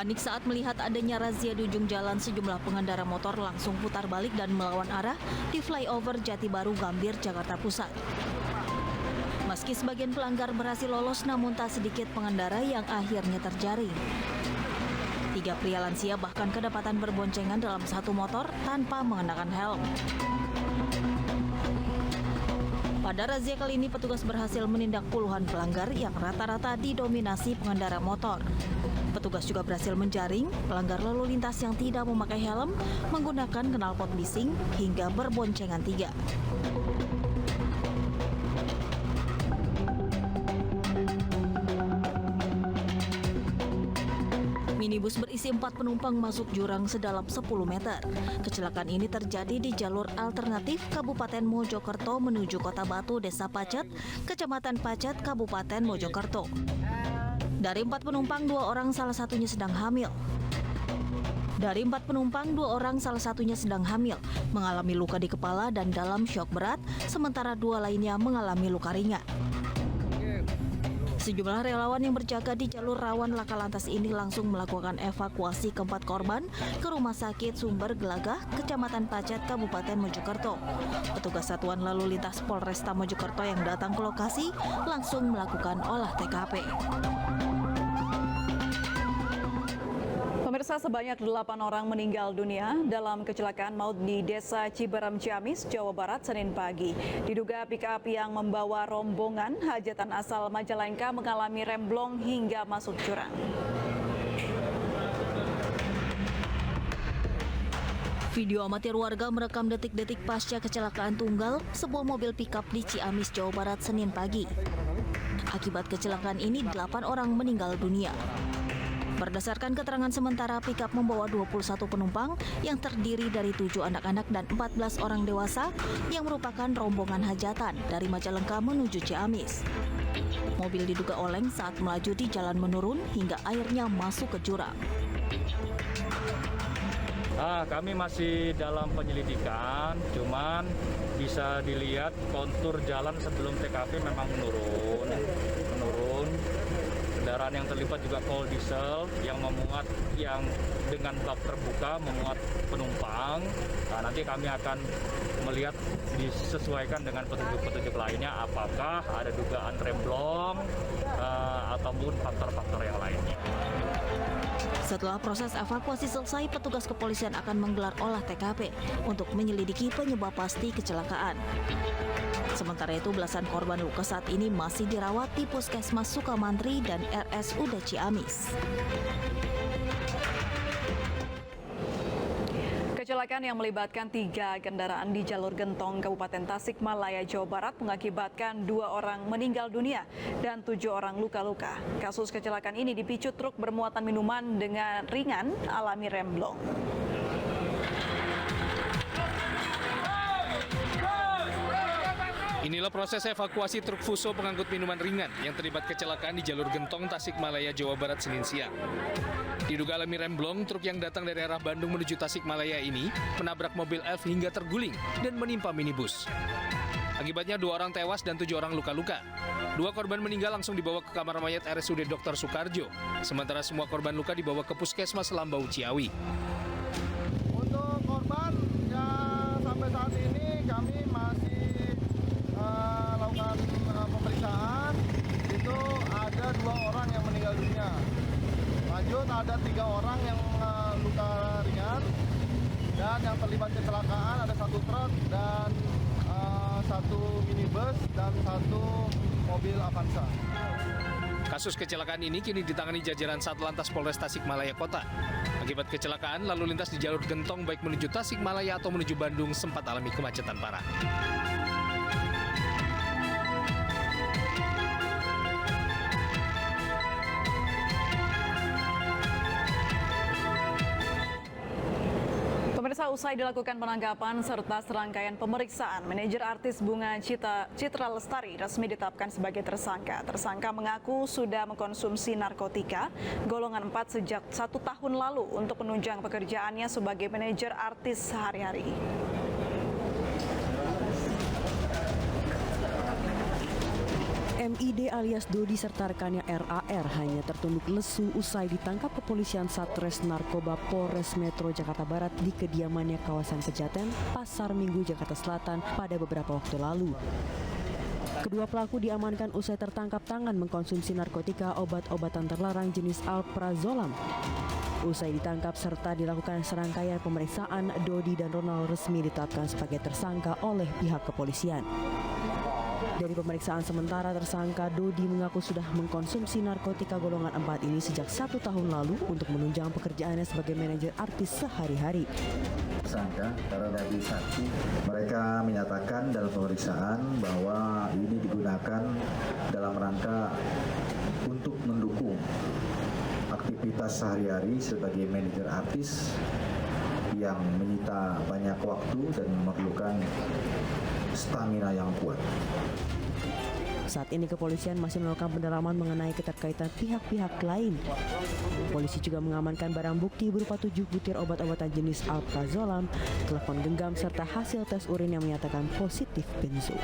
Panik saat melihat adanya razia di ujung jalan, sejumlah pengendara motor langsung putar balik dan melawan arah di flyover Jati Baru Gambir, Jakarta Pusat. Meski sebagian pelanggar berhasil lolos, namun tak sedikit pengendara yang akhirnya terjaring. 3 pria lansia bahkan kedapatan berboncengan dalam satu motor tanpa mengenakan helm. Pada razia kali ini, petugas berhasil menindak puluhan pelanggar yang rata-rata didominasi pengendara motor. Petugas juga berhasil menjaring pelanggar lalu lintas yang tidak memakai helm menggunakan knalpot bising hingga berboncengan 3. Minibus berisi 4 penumpang masuk jurang sedalam 10 meter. Kecelakaan ini terjadi di jalur alternatif Kabupaten Mojokerto menuju Kota Batu, Desa Pacet, Kecamatan Pacet, Kabupaten Mojokerto. Dari 4 penumpang, 2 orang salah satunya sedang hamil. Mengalami luka di kepala dan dalam syok berat, sementara 2 lainnya mengalami luka ringan. Sejumlah relawan yang berjaga di jalur rawan laka lantas ini langsung melakukan evakuasi keempat korban ke Rumah Sakit Sumber Gelagah, Kecamatan Pacet, Kabupaten Mojokerto. Petugas Satuan Lalu Lintas Polresta Mojokerto yang datang ke lokasi langsung melakukan olah TKP. Pemirsa, sebanyak 8 orang meninggal dunia dalam kecelakaan maut di Desa Ciberem, Ciamis, Jawa Barat, Senin pagi. Diduga pick-up yang membawa rombongan hajatan asal Majalengka mengalami remblong hingga masuk jurang. Video amatir warga merekam detik-detik pasca kecelakaan tunggal sebuah mobil pick-up di Ciamis, Jawa Barat, Senin pagi. Akibat kecelakaan ini, 8 orang meninggal dunia. Berdasarkan keterangan sementara, pick-up membawa 21 penumpang yang terdiri dari 7 anak-anak dan 14 orang dewasa yang merupakan rombongan hajatan dari Majalengka menuju Ciamis. Mobil diduga oleng saat melaju di jalan menurun hingga akhirnya masuk ke jurang. Kami masih dalam penyelidikan, cuman bisa dilihat kontur jalan sebelum TKP memang menurun. Kendaraan yang terlibat juga kol diesel yang dengan bak terbuka memuat penumpang. Nanti kami akan melihat disesuaikan dengan petunjuk-petunjuk lainnya apakah ada dugaan remblong ataupun faktor-faktor yang lainnya. Setelah proses evakuasi selesai, petugas kepolisian akan menggelar olah TKP untuk menyelidiki penyebab pasti kecelakaan. Sementara itu, belasan korban luka saat ini masih dirawat di Puskesmas Sukamantri dan RSUD Ciamis. Kecelakaan yang melibatkan 3 kendaraan di jalur Gentong, Kabupaten Tasikmalaya, Jawa Barat mengakibatkan 2 orang meninggal dunia dan 7 orang luka-luka. Kasus kecelakaan ini dipicu truk bermuatan minuman dengan ringan alami remblong. Inilah proses evakuasi truk Fuso pengangkut minuman ringan yang terlibat kecelakaan di jalur Gentong, Tasikmalaya, Jawa Barat, Senin siang. Diduga alami remblong, truk yang datang dari arah Bandung menuju Tasikmalaya ini menabrak mobil elf hingga terguling dan menimpa minibus. Akibatnya 2 orang tewas dan 7 orang luka-luka. 2 korban meninggal langsung dibawa ke kamar mayat RSUD Dr. Soekarjo, sementara semua korban luka dibawa ke Puskesmas Lambau, Ciawi. Untuk korban yang sampai saat ini kami masih lakukan pemeriksaan. Itu ada 2 orang yang meninggal dunia. Lanjut ada 3 orang yang luka ringan, dan yang terlibat kecelakaan ada 1 truk dan 1 minibus dan 1 mobil Avanza. Kasus kecelakaan ini kini ditangani jajaran Satlantas Polres Tasikmalaya Kota. Akibat kecelakaan, lalu lintas di jalur Gentong baik menuju Tasikmalaya atau menuju Bandung sempat alami kemacetan parah. Pemirsa, usai dilakukan penangkapan serta serangkaian pemeriksaan, manajer artis Bunga Citra Lestari resmi ditetapkan sebagai tersangka. Tersangka mengaku sudah mengkonsumsi narkotika golongan 4 sejak 1 tahun lalu untuk menunjang pekerjaannya sebagai manajer artis sehari-hari. MID alias Dodi serta rekannya RAR hanya tertunduk lesu usai ditangkap kepolisian Satres Narkoba Polres Metro Jakarta Barat di kediamannya kawasan Pejaten, Pasar Minggu, Jakarta Selatan pada beberapa waktu lalu. Kedua pelaku diamankan usai tertangkap tangan mengkonsumsi narkotika obat-obatan terlarang jenis alprazolam. Usai ditangkap serta dilakukan serangkaian pemeriksaan, Dodi dan Ronald resmi ditetapkan sebagai tersangka oleh pihak kepolisian. Dari pemeriksaan sementara, tersangka Dodi mengaku sudah mengkonsumsi narkotika golongan 4 ini sejak 1 tahun lalu untuk menunjang pekerjaannya sebagai manajer artis sehari-hari. Tersangka karena dari saksi mereka menyatakan dalam pemeriksaan bahwa ini digunakan dalam rangka untuk mendukung aktivitas sehari-hari sebagai manajer artis yang menyita banyak waktu dan memerlukan stamina yang kuat. Saat ini kepolisian masih melakukan pendalaman mengenai keterkaitan pihak-pihak lain. Polisi juga mengamankan barang bukti berupa 7 butir obat-obatan jenis alprazolam, telepon genggam serta hasil tes urin yang menyatakan positif benzo.